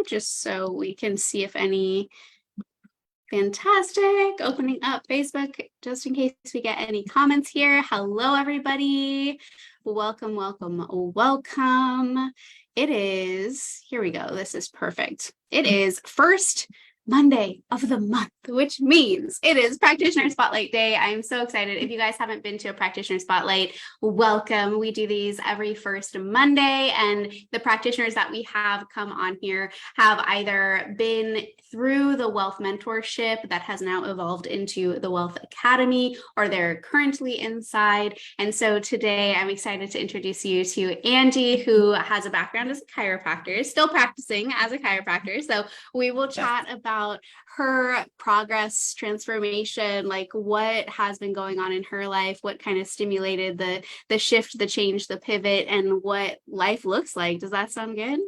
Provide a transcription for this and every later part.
just so we can see if any. Fantastic. Opening up Facebook just in case we get any comments here. Hello, everybody. Welcome, welcome, welcome. It is, here we go. This is perfect. It is first Monday of the month, which means it is Practitioner Spotlight Day. I am so excited. If you guys haven't been to a Practitioner Spotlight, welcome. We do these every first Monday, and the practitioners that we have come on here have either been through the Wealth Mentorship that has now evolved into the Wealth Academy, or they're currently inside. And so today I'm excited to introduce you to Angie, who has a background as a chiropractor, still practicing as a chiropractor. So we will chat about her progress, transformation, like what has been going on in her life, what kind of stimulated the shift, the change, the pivot, and what life looks like. Does that sound good?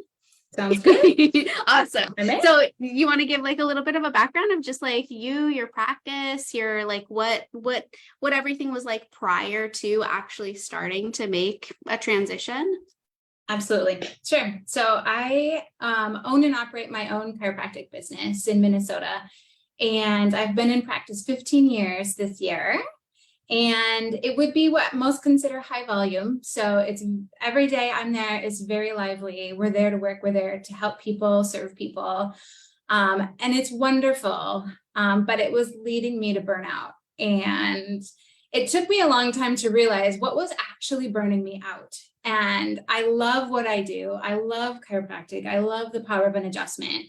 Sounds good. Awesome. So you want to give like a little bit of a background of just like your practice, your like what everything was like prior to actually starting to make a transition? Absolutely. Sure. So I own and operate my own chiropractic business in Minnesota, and I've been in practice 15 years this year. And it would be what most consider high volume. So it's every day I'm there is very lively. We're there to work. We're there to help people, serve people. And it's wonderful. But it was leading me to burnout. And it took me a long time to realize what was actually burning me out. And I love what I do. I love chiropractic. I love the power of an adjustment.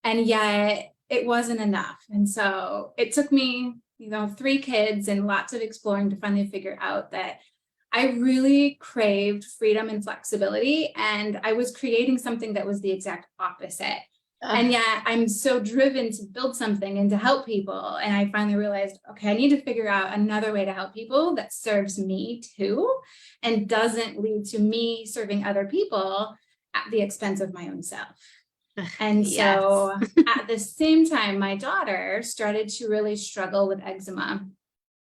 And yet it wasn't enough. And so it took me 3 kids and lots of exploring to finally figure out that I really craved freedom and flexibility, and I was creating something that was the exact opposite. And yet I'm so driven to build something and to help people. And I finally realized, okay, I need to figure out another way to help people that serves me too, and doesn't lead to me serving other people at the expense of my own self. And so at the same time, my daughter started to really struggle with eczema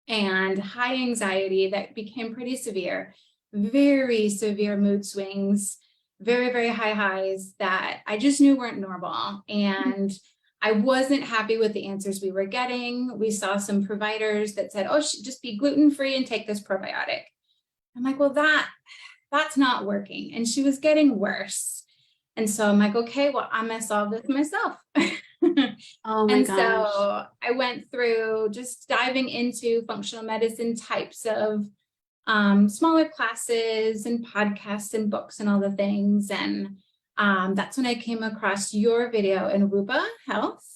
and high anxiety that became pretty severe, very severe mood swings, very, very high highs that I just knew weren't normal. And I wasn't happy with the answers we were getting. We saw some providers that said, oh, just be gluten-free and take this probiotic. I'm like, well, that's not working. And she was getting worse. And so I'm like, okay, well, I'm going to solve this myself. Oh my gosh. So I went through just diving into functional medicine types of smaller classes and podcasts and books and all the things. And that's when I came across your video in Rupa Health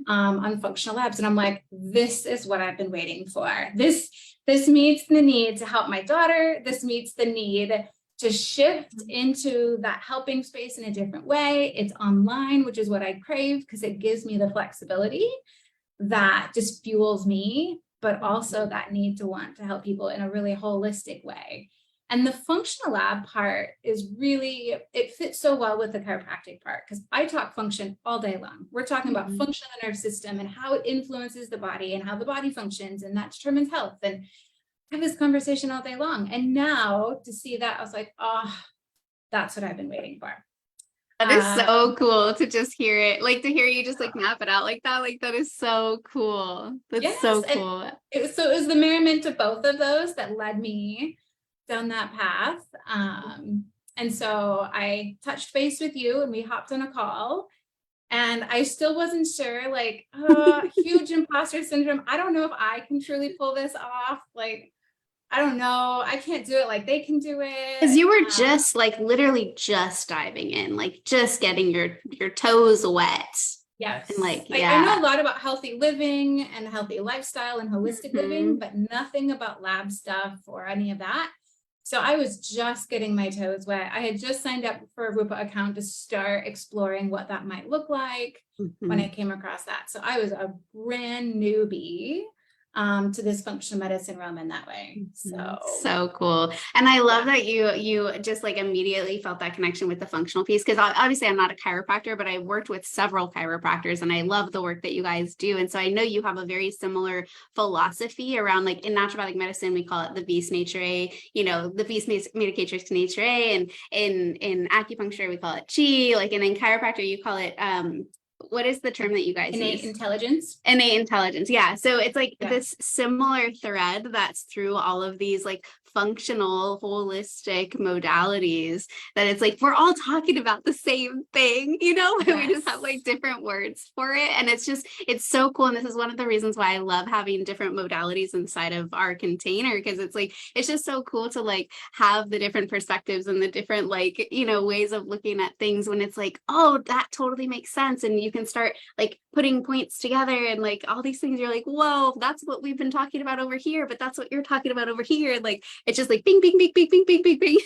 on functional labs. And I'm like, this is what I've been waiting for. This meets the need to help my daughter. This meets the need to shift into that helping space in a different way. It's online, which is what I crave because it gives me the flexibility that just fuels me, but also that need to want to help people in a really holistic way. And the functional lab part is really, it fits so well with the chiropractic part because I talk function all day long. We're talking about function of the nerve system and how it influences the body and how the body functions, and that determines health. And have this conversation all day long. And now to see that, I was like, oh, that's what I've been waiting for. That is so cool to just hear it, like to hear you just like map it out like that. Like that is so cool. That's so cool. It was the merriment of both of those that led me down that path. And so I touched base with you and we hopped on a call. And I still wasn't sure, like, huge imposter syndrome. I don't know if I can truly pull this off. Like, I don't know. I can't do it like they can do it. Because you were just like literally just diving in, like just getting your toes wet. Yes. And like, I know a lot about healthy living and healthy lifestyle and holistic living, but nothing about lab stuff or any of that. So I was just getting my toes wet. I had just signed up for a Rupa account to start exploring what that might look like when I came across that. So I was a brand newbie to this functional medicine realm in that way. So cool. And I love that you just like immediately felt that connection with the functional piece, because obviously I'm not a chiropractor, but I worked with several chiropractors and I love the work that you guys do. And so I know you have a very similar philosophy around, like, in naturopathic medicine, we call it the vis naturae, the vis medicatrix naturae, and in acupuncture, we call it chi, like, and in chiropractor, you call it, what is the term that you guys innate use? intelligence. Innate intelligence. Yeah. So it's like this similar thread that's through all of these like functional, holistic modalities, that it's like we're all talking about the same thing, but we just have like different words for it. And it's so cool. And this is one of the reasons why I love having different modalities inside of our container, because it's like, it's just so cool to like have the different perspectives and the different like, ways of looking at things, when it's like, oh, that totally makes sense. And you can start like putting points together and like all these things. You're like, whoa, that's what we've been talking about over here, but that's what you're talking about over here. Like, it's just like bing, bing, bing, bing, bing, bing, bing, bing.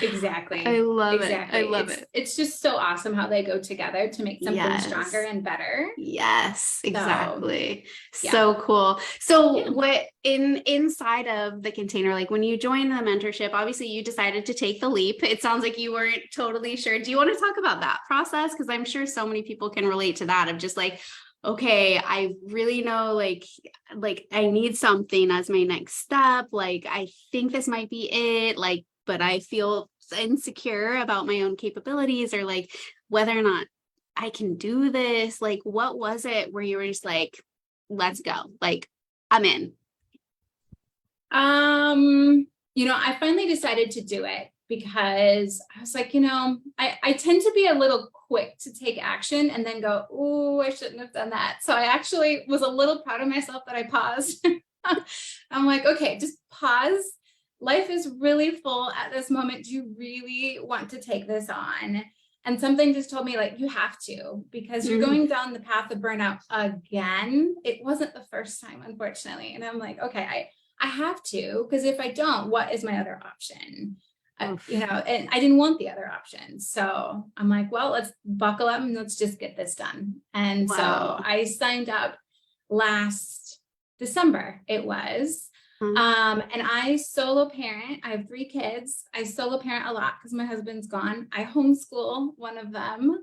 Exactly. I love it. I love it. It's just so awesome how they go together to make something stronger and better. Yes, exactly. So cool. So what inside of the container, like when you joined the mentorship, obviously you decided to take the leap. It sounds like you weren't totally sure. Do you want to talk about that process? Because I'm sure so many people can relate to that, of just like, okay, I really know, like I need something as my next step. Like, I think this might be it. Like, but I feel insecure about my own capabilities, or like whether or not I can do this. Like, what was it where you were just like, let's go, like, I'm in? I finally decided to do it because I was like, I tend to be a little quick to take action and then go, oh, I shouldn't have done that. So I actually was a little proud of myself that I paused. I'm like, okay, just pause. Life is really full at this moment. Do you really want to take this on? And something just told me, like, you have to, because you're going down the path of burnout again. It wasn't the first time, unfortunately. And I'm like, okay, I have to, because if I don't, what is my other option? And I didn't want the other option. So I'm like, well, let's buckle up and let's just get this done. And so I signed up last December, it was. And I solo parent. I have 3 kids. I solo parent a lot because my husband's gone. I homeschool one of them.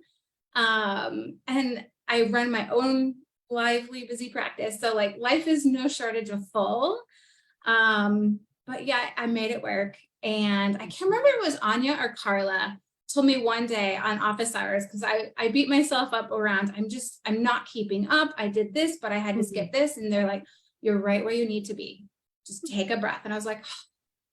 And I run my own lively, busy practice. So like life is no shortage of full. But yeah, I made it work. And I can't remember if it was Anya or Carla told me one day on office hours, because I beat myself up around, I'm not keeping up. I did this, but I had to skip this. And they're like, you're right where you need to be. Just take a breath. And I was like, oh,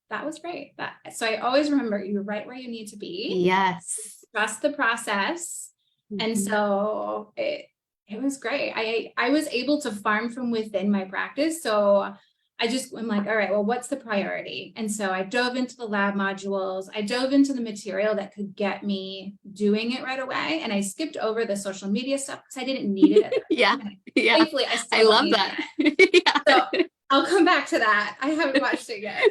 that was great. So I always remember, you're right where you need to be. Yes. Trust the process. And so it was great. I was able to farm from within my practice. So I'm like, all right, well, what's the priority? And so I dove into the lab modules. I dove into the material that could get me doing it right away. And I skipped over the social media stuff because I didn't need it. Yeah. Thankfully, I love that. So I'll come back to that. I haven't watched it yet.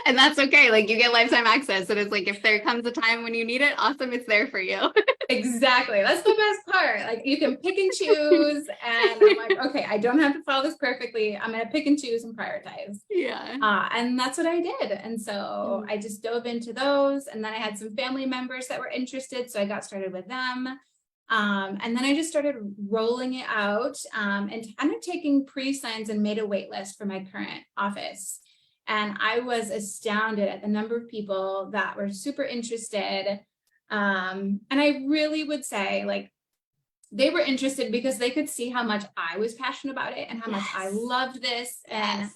And that's okay. Like, you get lifetime access. And it's like, if there comes a time when you need it, awesome, it's there for you. Exactly. That's the best part. Like, you can pick and choose. And I'm like, okay, I don't have to follow this perfectly. I'm going to pick and choose and prioritize. Yeah. And that's what I did. And so I just dove into those. And then I had some family members that were interested. So I got started with them. And then I just started rolling it out and kind of taking pre-signs and made a wait list for my current office. And I was astounded at the number of people that were super interested. And I really would say, like, they were interested because they could see how much I was passionate about it and how much I loved this, and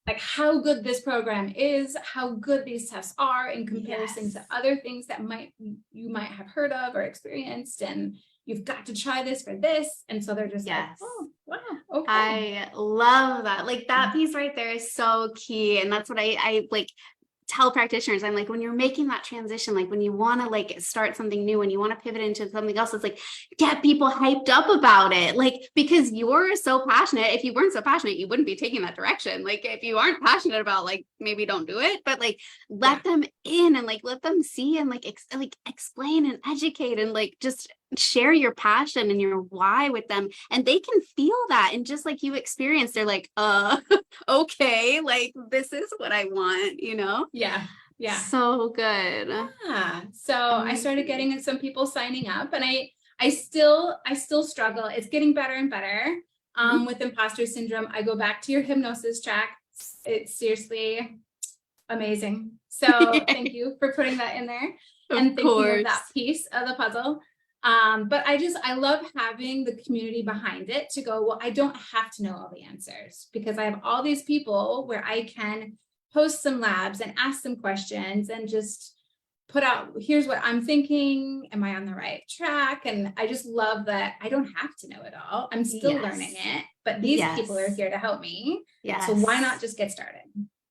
like how good this program is, how good these tests are in comparison to other things that you might have heard of or experienced, and you've got to try this for this. And so they're just like, oh, wow. Okay. I love that. Like, that piece right there is so key. And that's what I like tell practitioners. I'm like, when you're making that transition, like when you want to like start something new and you want to pivot into something else, it's like, get people hyped up about it. Like, because you're so passionate. If you weren't so passionate, you wouldn't be taking that direction. Like, if you aren't passionate about, like, maybe don't do it, but like, let them in and like, let them see and like, explain and educate and like, just share your passion and your why with them, and they can feel that. And just like you experienced, they're like, okay, like this is what I want, you know? Yeah. Yeah. So good. Yeah. So I started getting some people signing up, and I still struggle. It's getting better and better. With imposter syndrome. I go back to your hypnosis track. It's seriously amazing. So thank you for putting that in there and thinking of that piece of the puzzle. But I love having the community behind it to go, well, I don't have to know all the answers, because I have all these people where I can post some labs and ask some questions and just put out, here's what I'm thinking. Am I on the right track? And I just love that I don't have to know it all. I'm still learning it, but these people are here to help me. So why not just get started?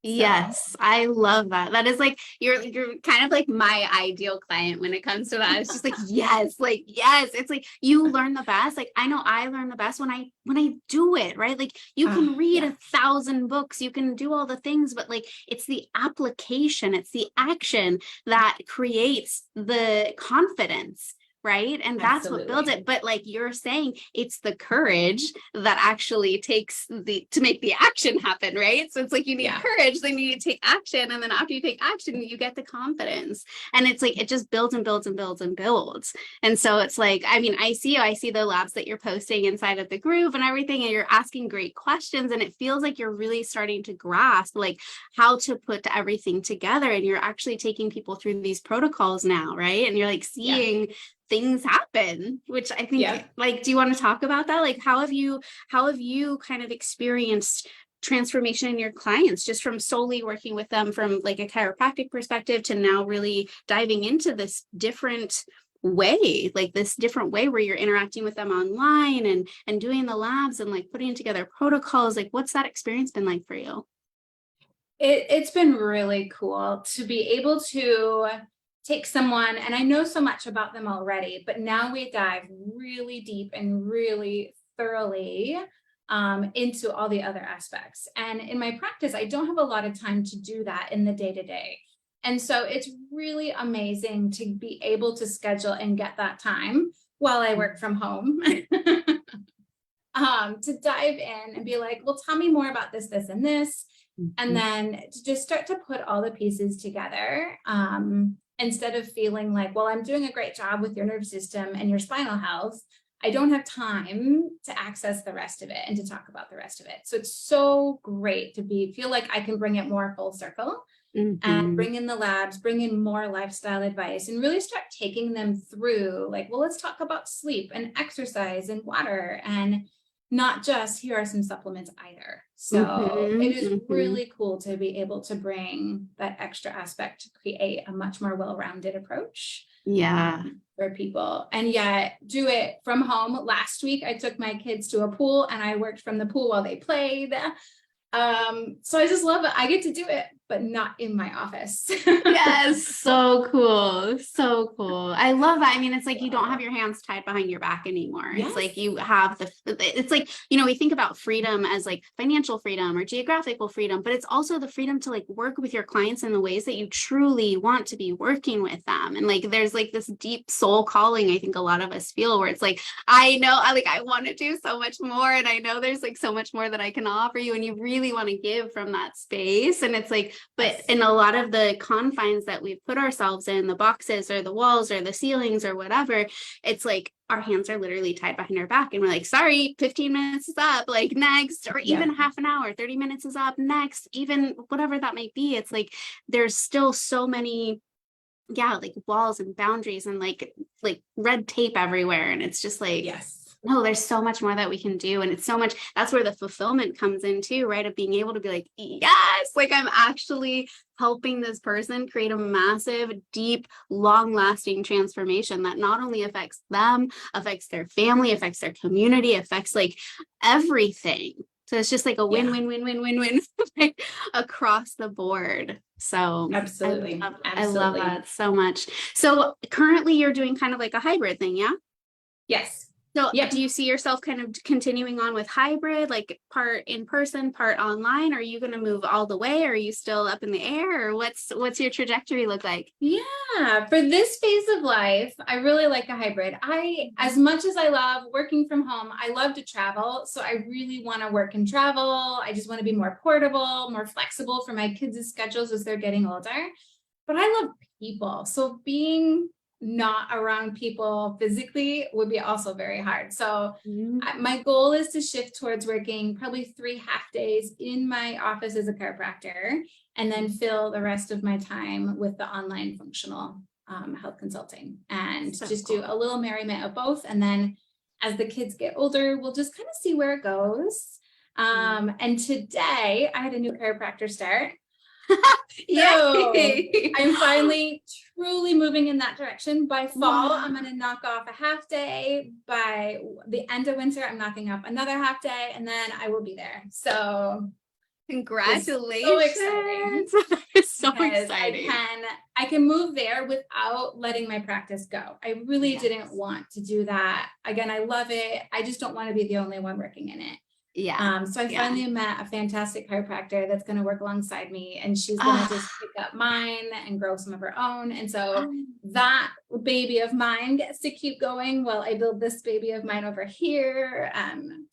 Yes, I love that. That is like, you're kind of like my ideal client when it comes to that. It's just like, yes, it's like you learn the best. Like, I know I learn the best when I do it, right? Like you can read 1,000 books, you can do all the things, but like it's the application, it's the action that creates the confidence. Right. And that's what builds it. But like you're saying, it's the courage that actually takes to make the action happen. Right. So it's like you need courage, then you need to take action. And then after you take action, you get the confidence. And it's like it just builds and builds and builds and builds. And so it's like, I mean, I see the labs that you're posting inside of the group and everything, and you're asking great questions. And it feels like you're really starting to grasp like how to put everything together. And you're actually taking people through these protocols now. Right. And you're like seeing things happen, which I think like, do you want to talk about that? Like, how have you kind of experienced transformation in your clients just from solely working with them from like a chiropractic perspective to now really diving into this different way, like this different way where you're interacting with them online and doing the labs and like putting together protocols? Like, what's that experience been like for you? It's been really cool to be able to take someone, and I know so much about them already, but now we dive really deep and really thoroughly into all the other aspects. And in my practice, I don't have a lot of time to do that in the day-to-day. And so it's really amazing to be able to schedule and get that time while I work from home to dive in and be like, well, tell me more about this, this, and this. And then to just start to put all the pieces together. Instead of feeling like, well, I'm doing a great job with your nervous system and your spinal health, I don't have time to access the rest of it and to talk about the rest of it. So it's so great to feel like I can bring it more full circle and bring in the labs, bring in more lifestyle advice, and really start taking them through like, well, let's talk about sleep and exercise and water, and not just here are some supplements either. So it is really cool to be able to bring that extra aspect to create a much more well-rounded approach for people, and yet do it from home. Last week, I took my kids to a pool and I worked from the pool while they played. So I just love it. I get to do it, but not in my office. Yes, so cool. So cool. I love that. I mean, it's like you don't have your hands tied behind your back anymore. It's like you have it's like, you know, we think about freedom as like financial freedom or geographical freedom, but it's also the freedom to like work with your clients in the ways that you truly want to be working with them. And like, there's like this deep soul calling, I think a lot of us feel, where it's like, I know, I want to do so much more. And I know there's like so much more that I can offer you. And you really want to give from that space. And it's like, but in a lot of the confines that we've put ourselves in, the boxes or the walls or the ceilings or whatever, it's like our hands are literally tied behind our back and we're like, sorry, 15 minutes is up, like next, or even half an hour, 30 minutes is up, next, even whatever that might be. It's like there's still so many like walls and boundaries and like red tape everywhere. And it's just like, no, there's so much more that we can do. And it's so much, that's where the fulfillment comes in too, right? Of being able to be like, yes, like I'm actually helping this person create a massive, deep, long-lasting transformation that not only affects them, affects their family, affects their community, affects like everything. So it's just like a win-win-win-win-win-win like, across the board. So absolutely. I love that so much. So currently you're doing kind of like a hybrid thing, yeah? Yes. So Yep. do you see yourself kind of continuing on with hybrid, like part in person, part online? Are you going to move all the way? Are you still up in the air, or what's your trajectory look like? Yeah, for this phase of life, I really like a hybrid. As much as I love working from home, I love to travel. So I really want to work and travel. I just want to be more portable, more flexible for my kids' schedules as they're getting older. But I love people. So being not around people physically would be also very hard. So my goal is to shift towards working probably 3 half days in my office as a chiropractor, and then fill the rest of my time with the online functional health consulting, and So just cool. do a little merriment of both. And then as the kids get older, we'll just kind of see where it goes. And today I had a new chiropractor start. So Yay! I'm finally truly moving in that direction. By fall, I'm going to knock off a half day. By the end of winter, I'm knocking off another half day, and then I will be there. So Congratulations. so exciting. That is so Because exciting. I can move there without letting my practice go. I really Yes. didn't want to do that. Again, I love it. I just don't want to be the only one working in it. Yeah. So I Yeah. finally met a fantastic chiropractor that's going to work alongside me, and she's going to just pick up mine and grow some of her own. And so that baby of mine gets to keep going while I build this baby of mine over here. I'm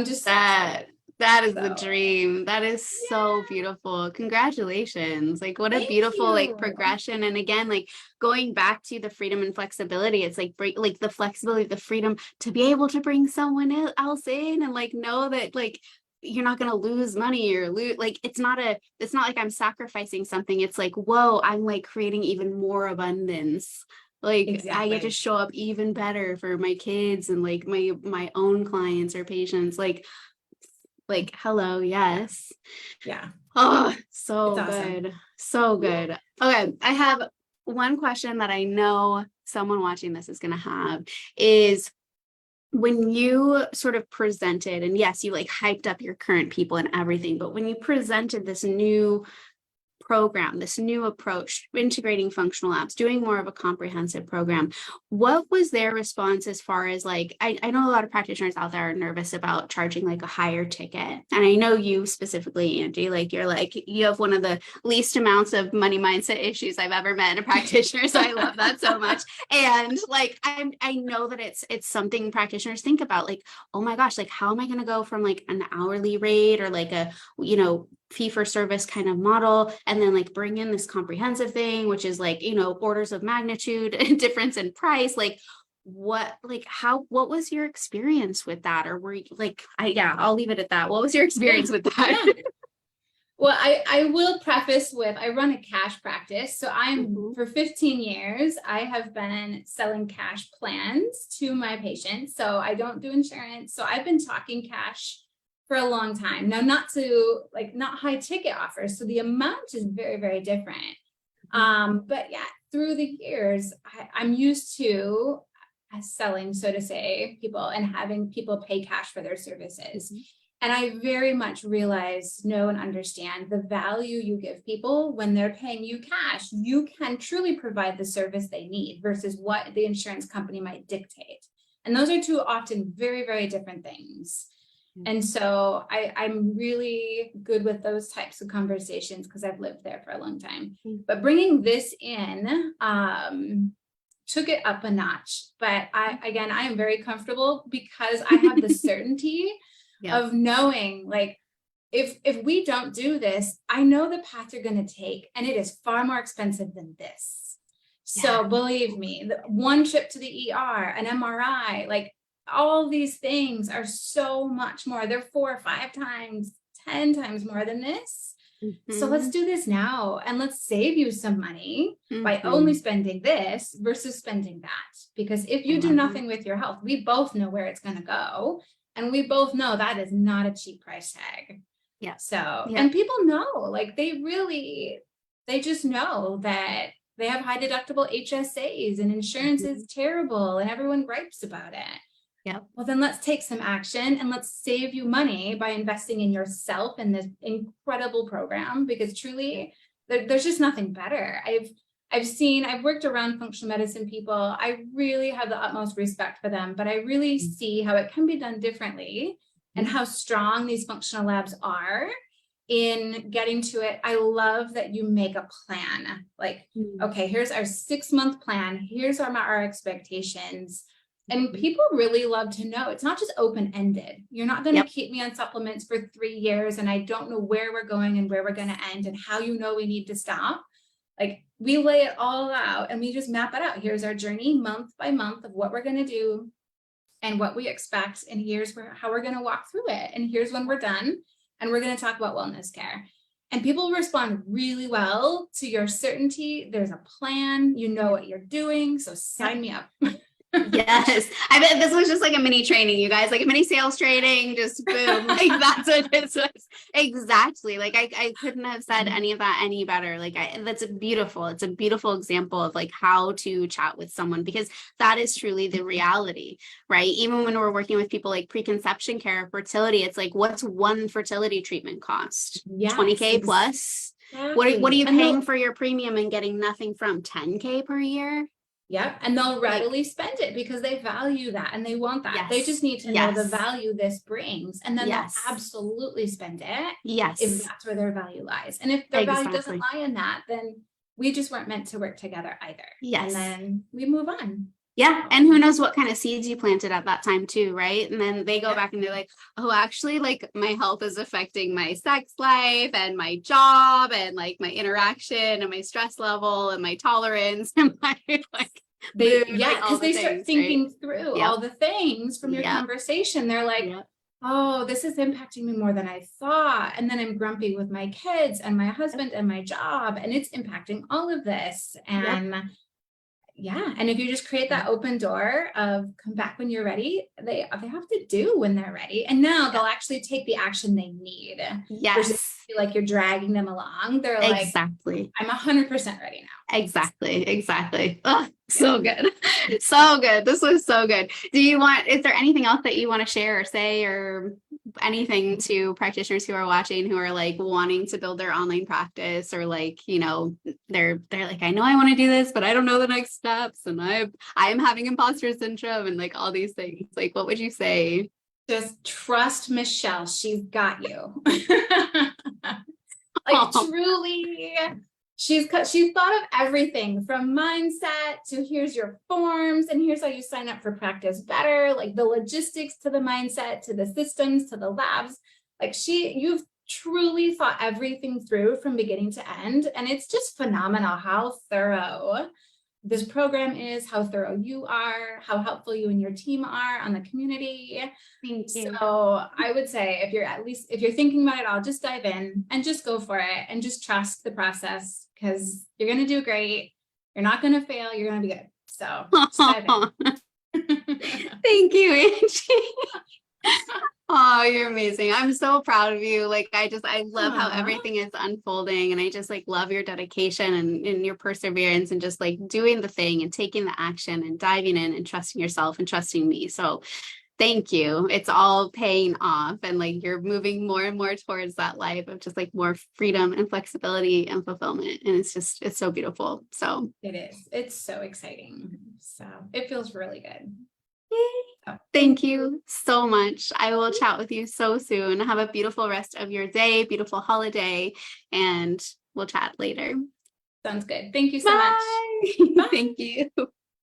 just so excited. That is the dream. That is so beautiful. Congratulations. Like, what a Thank beautiful like you. progression. And again, like going back to the freedom and flexibility, it's like the flexibility, the freedom to be able to bring someone else in and like know that like you're not going to lose money or lose, like it's not like I'm sacrificing something. It's like, whoa, I'm like creating even more abundance. Like I get to Exactly. show up even better for my kids and like my own clients or patients. Like, hello, yes. Yeah. Oh, so It's awesome. good. So good. Okay, I have one question that I know someone watching this is going to have is when you sort of presented, and yes, you like hyped up your current people and everything, but when you presented this new program, this new approach, integrating functional apps, doing more of a comprehensive program, what was their response as far as like, I know a lot of practitioners out there are nervous about charging like a higher ticket. And I know you specifically, Angie, like you're like, you have one of the least amounts of money mindset issues I've ever met in a practitioner. So I love that so much. And like, I know that it's something practitioners think about, like, oh my gosh, like, how am I going to go from like an hourly rate or like a, fee for service kind of model, and then like bring in this comprehensive thing, which is like, orders of magnitude difference in price. Like what was your experience with that? Or were you like, I'll leave it at that. What was your experience with that? Yeah. Well, I will preface with, I run a cash practice. So for 15 years, I have been selling cash plans to my patients. So I don't do insurance. So I've been talking cash for a long time. Now, not high ticket offers. So the amount is very, very different. But yeah, through the years, I'm used to selling, so to say, people and having people pay cash for their services. And I very much know and understand the value you give people when they're paying you cash. You can truly provide the service they need versus what the insurance company might dictate. And those are two often very, very different things. And so I'm really good with those types of conversations because I've lived there for a long time. But bringing this in took it up a notch. But I am very comfortable because I have the certainty of knowing, like, if we don't do this, I know the path you're going to take, and it is far more expensive than this. So believe me, one trip to the ER, an MRI, like, all these things are so much more. They're 4 or 5 times, 10 times more than this. So let's do this now, and let's save you some money by only spending this versus spending that. Because if you do nothing with your health, we both know where it's going to go. And we both know that is not a cheap price tag. And people know, like, they just know that they have high deductible HSAs and insurance is terrible and everyone gripes about it. Well, then let's take some action and let's save you money by investing in yourself in this incredible program, because truly there's just nothing better. I've worked around functional medicine people. I really have the utmost respect for them, but I really see how it can be done differently and how strong these functional labs are in getting to it. I love that you make a plan. Like, okay, here's our 6-month plan. Here's our expectations. And people really love to know it's not just open-ended. You're not going to keep me on supplements for 3 years and I don't know where we're going and where we're going to end and how we need to stop. Like, we lay it all out and we just map it out. Here's our journey month by month of what we're going to do and what we expect. And here's how we're going to walk through it. And here's when we're done. And we're going to talk about wellness care. And people respond really well to your certainty. There's a plan, you know what you're doing. So sign me up. Yes. I bet this was just like a mini training, you guys, like a mini sales training, just boom. Like that's what this was. Exactly. Like I couldn't have said any of that any better. Like it's a beautiful example of like how to chat with someone, because that is truly the reality, right? Even when we're working with people like preconception care, fertility, it's like, what's one fertility treatment cost? Yes, 20K plus. Exactly. What are you paying for your premium and getting nothing from? 10K per year? Yep. And they'll readily spend it because they value that and they want that. Yes. They just need to know the value this brings. And then they'll absolutely spend it. Yes. If that's where their value lies. And if their value doesn't lie in that, then we just weren't meant to work together either. Yes. And then we move on. Yeah. And who knows what kind of seeds you planted at that time too, right? And then they go back and they're like, oh, actually, like my health is affecting my sex life and my job and like my interaction and my stress level and my tolerance and my like because they start thinking through all the things from your conversation. They're like, oh, this is impacting me more than I thought. And then I'm grumpy with my kids and my husband and my job, and it's impacting all of this. And and if you just create that open door of come back when you're ready, they have to do when they're ready. And now they'll actually take the action they need. Versus feel like you're dragging them along. They're like, I'm 100% ready now. Exactly. Oh, so good. So good. This was so good. Is there anything else that you want to share or say or anything to practitioners who are watching, who are like wanting to build their online practice, or like, you know, they're like, I know I want to do this, but I don't know the next steps. And I am having imposter syndrome and like all these things. Like, what would you say? Just trust Michelle. She's got you. Truly, she's thought of everything from mindset to here's your forms and here's how you sign up for Practice Better, like the logistics to the mindset, to the systems, to the labs. Like you've truly thought everything through from beginning to end. And it's just phenomenal how thorough this program is, how thorough you are, how helpful you and your team are on the community. Thank you. So I would say if you're thinking about it all, just dive in and just go for it and just trust the process, because you're going to do great. You're not going to fail. You're going to be good. So just dive in. Thank you, Angie. Oh, you're amazing. I'm so proud of you. Like, I love how everything is unfolding, and I just like love your dedication and your perseverance and just like doing the thing and taking the action and diving in and trusting yourself and trusting me. So thank you. It's all paying off, and like you're moving more and more towards that life of just like more freedom and flexibility and fulfillment. And it's so beautiful. So it is. It's so exciting. So it feels really good. Thank you so much. I will chat with you so soon. Have a beautiful rest of your day, beautiful holiday, and we'll chat later. Sounds good. Thank you so much. Bye. Thank you.